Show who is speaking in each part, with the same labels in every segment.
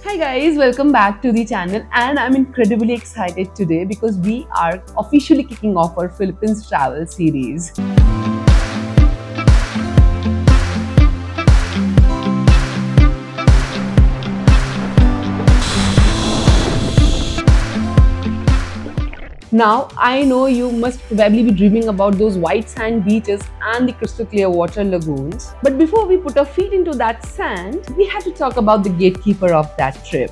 Speaker 1: Hi guys, welcome back to the channel and I'm incredibly excited today because we are officially kicking off our Philippines travel series. Now, I know you must probably be dreaming about those white sand beaches and the crystal clear water lagoons. But before we put our feet into that sand, we have to talk about the gatekeeper of that trip,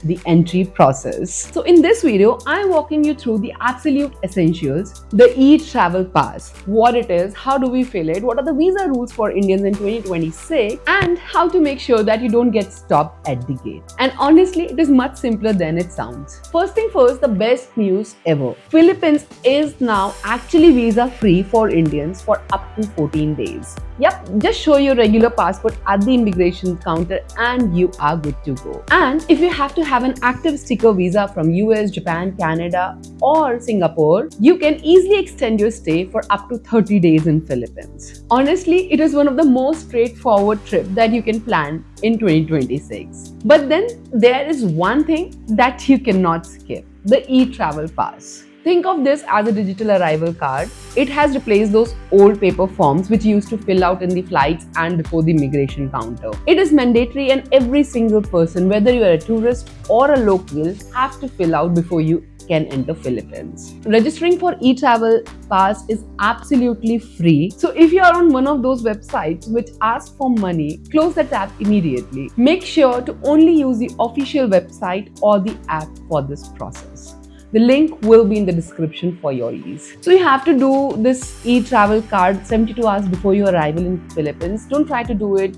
Speaker 1: the entry process. So in this video, I'm walking you through the absolute essentials, the eTravel Pass, what it is, how do we fill it, what are the visa rules for Indians in 2026, and how to make sure that you don't get stopped at the gate. And honestly, it is much simpler than it sounds. First thing first, the best news ever. Philippines is now actually visa free for Indians for up to 14 days. Yep, just show your regular passport at the immigration counter and you are good to go. And if you have to have an active sticker visa from US, Japan, Canada or Singapore, you can easily extend your stay for up to 30 days in Philippines. Honestly, it is one of the most straightforward trips that you can plan in 2026. But then there is one thing that you cannot skip, the eTravel Pass. Think of this as a digital arrival card. It has replaced those old paper forms which you used to fill out in the flights and before the immigration counter. It is mandatory and every single person, whether you are a tourist or a local, have to fill out before you can enter Philippines. Registering for eTravel Pass is absolutely free. So if you are on one of those websites which ask for money, close the tab immediately. Make sure to only use the official website or the app for this process. The link will be in the description for your ease. So you have to do this e-travel card 72 hours before your arrival in Philippines. Don't try to do it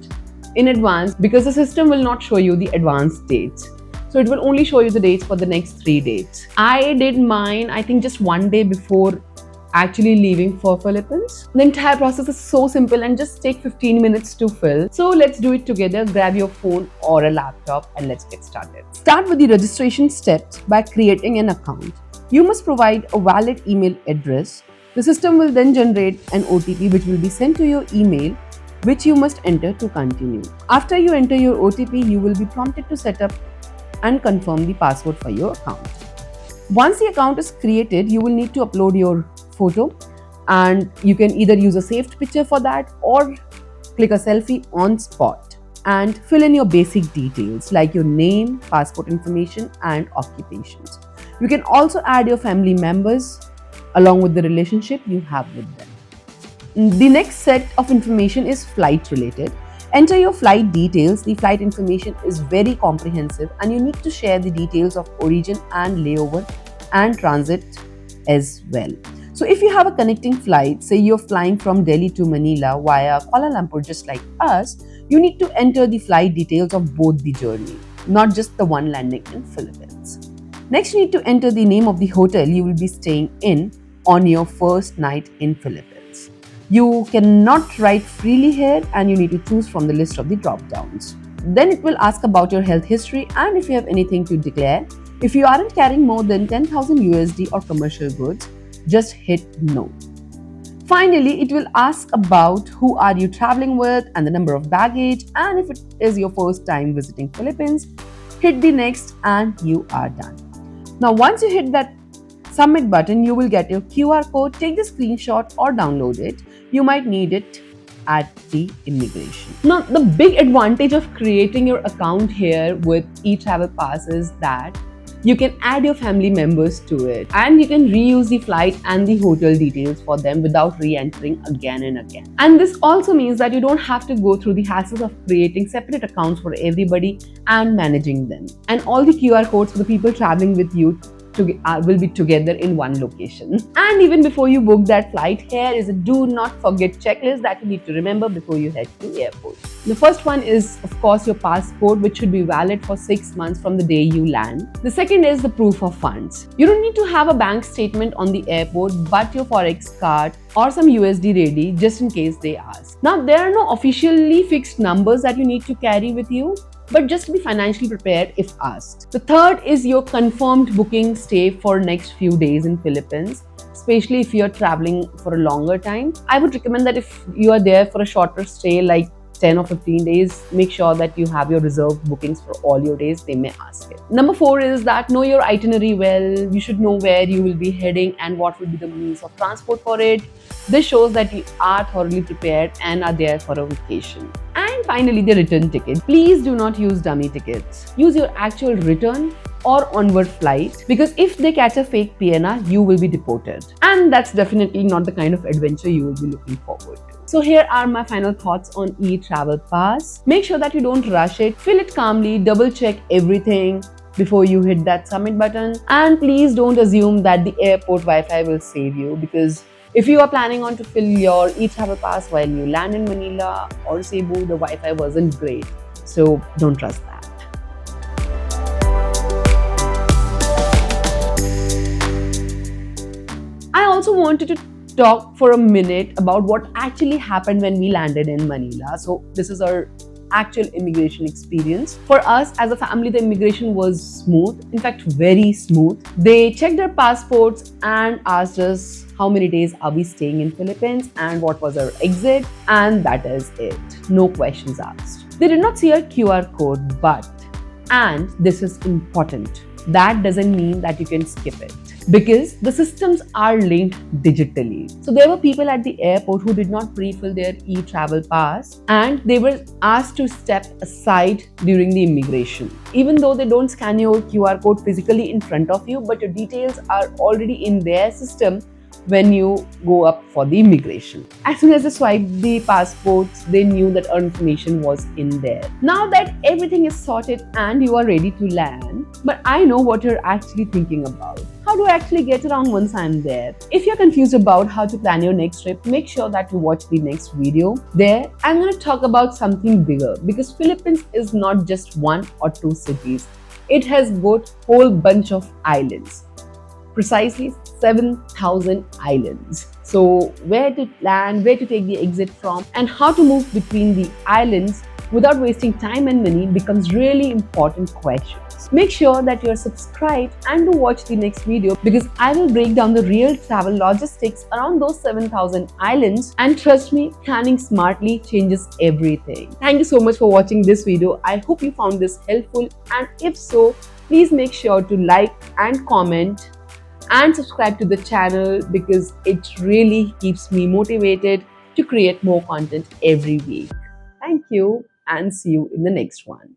Speaker 1: in advance because the system will not show you the advanced dates. So it will only show you the dates for the next 3 dates. I did mine, I think just one day before actually leaving for Philippines. The entire process is so simple and just take 15 minutes to fill. So let's do it together. Grab your phone or a laptop and let's get started. Start with the registration steps by creating an account. You must provide a valid email address. The system will then generate an OTP which will be sent to your email, which you must enter to continue. After you enter your OTP, you will be prompted to set up and confirm the password for your account. Once the account is created, you will need to upload your photo and you can either use a saved picture for that or click a selfie on spot and fill in your basic details like your name, passport information and occupations. You can also add your family members along with the relationship you have with them. The next set of information is flight related. Enter your flight details. The flight information is very comprehensive and you need to share the details of origin and layover and transit as well. So if you have a connecting flight, say you're flying from Delhi to Manila via Kuala Lumpur just like us, you need to enter the flight details of both the journey, not just the one landing in Philippines. Next, you need to enter the name of the hotel you will be staying in on your first night in Philippines. You cannot write freely here and you need to choose from the list of the drop-downs. Then it will ask about your health history and if you have anything to declare. If you aren't carrying more than 10,000 USD or commercial goods, just hit no. Finally, it will ask about who are you traveling with and the number of baggage, and if it is your first time visiting Philippines, hit the next and you are done. Now once you hit that submit button, you will get your QR code. Take the screenshot or download it. You might need it at the immigration. Now the big advantage of creating your account here with eTravel Pass is that you can add your family members to it and you can reuse the flight and the hotel details for them without re-entering again and again. And this also means that you don't have to go through the hassles of creating separate accounts for everybody and managing them. And all the QR codes for the people traveling with you will be together in one location. And even before you book that flight, here is a do not forget checklist that you need to remember before you head to the airport. The first one is, of course, your passport, which should be valid for 6 months from the day you land. The second is the proof of funds. You don't need to have a bank statement on the airport, but your Forex card or some USD ready just in case they ask. Now, there are no officially fixed numbers that you need to carry with you, but just be financially prepared if asked. The third is your confirmed booking stay for next few days in Philippines, especially if you're traveling for a longer time. I would recommend that if you are there for a shorter stay, like 10 or 15 days, make sure that you have your reserved bookings for all your days. They may ask it. Number 4 is that know your itinerary well. You should know where you will be heading and what will be the means of transport for it. This shows that you are thoroughly prepared and are there for a vacation. And finally, the return ticket. Please do not use dummy tickets. Use your actual return or onward flight, because if they catch a fake PNR, you will be deported. And that's definitely not the kind of adventure you will be looking forward to. So here are my final thoughts on eTravel Pass. Make sure that you don't rush it. Fill it calmly, double check everything before you hit that submit button. And please don't assume that the airport Wi-Fi will save you, because if you are planning on to fill your eTravel Pass while you land in Manila or Cebu, the Wi-Fi wasn't great. So don't trust that. I also wanted to talk for a minute about what actually happened when we landed in Manila. So this is our actual immigration experience. For us as a family, the immigration was smooth, in fact very smooth. They checked our passports and asked us how many days are we staying in Philippines and what was our exit, and that is it. No questions asked. They did not see our QR code, but, and this is important, that doesn't mean that you can skip it, because the systems are linked digitally. So there were people at the airport who did not pre-fill their eTravel pass and they were asked to step aside during the immigration. Even though they don't scan your QR code physically in front of you, but your details are already in their system when you go up for the immigration. As soon as they swiped the passports, they knew that our information was in there. Now that everything is sorted and you are ready to land, but I know what you're actually thinking about. How do I actually get around once I'm there? If you're confused about how to plan your next trip, make sure that you watch the next video. There, I'm going to talk about something bigger, because Philippines is not just 1 or 2 cities. It has got a whole bunch of islands. Precisely 7,000 islands. So where to land, where to take the exit from, and how to move between the islands without wasting time and money becomes really important questions. Make sure that you're subscribed and to watch the next video, because I will break down the real travel logistics around those 7,000 islands, and trust me, planning smartly changes everything. Thank you so much for watching this video. I hope you found this helpful, and if so, please make sure to like and comment and subscribe to the channel, because it really keeps me motivated to create more content every week. Thank you and see you in the next one.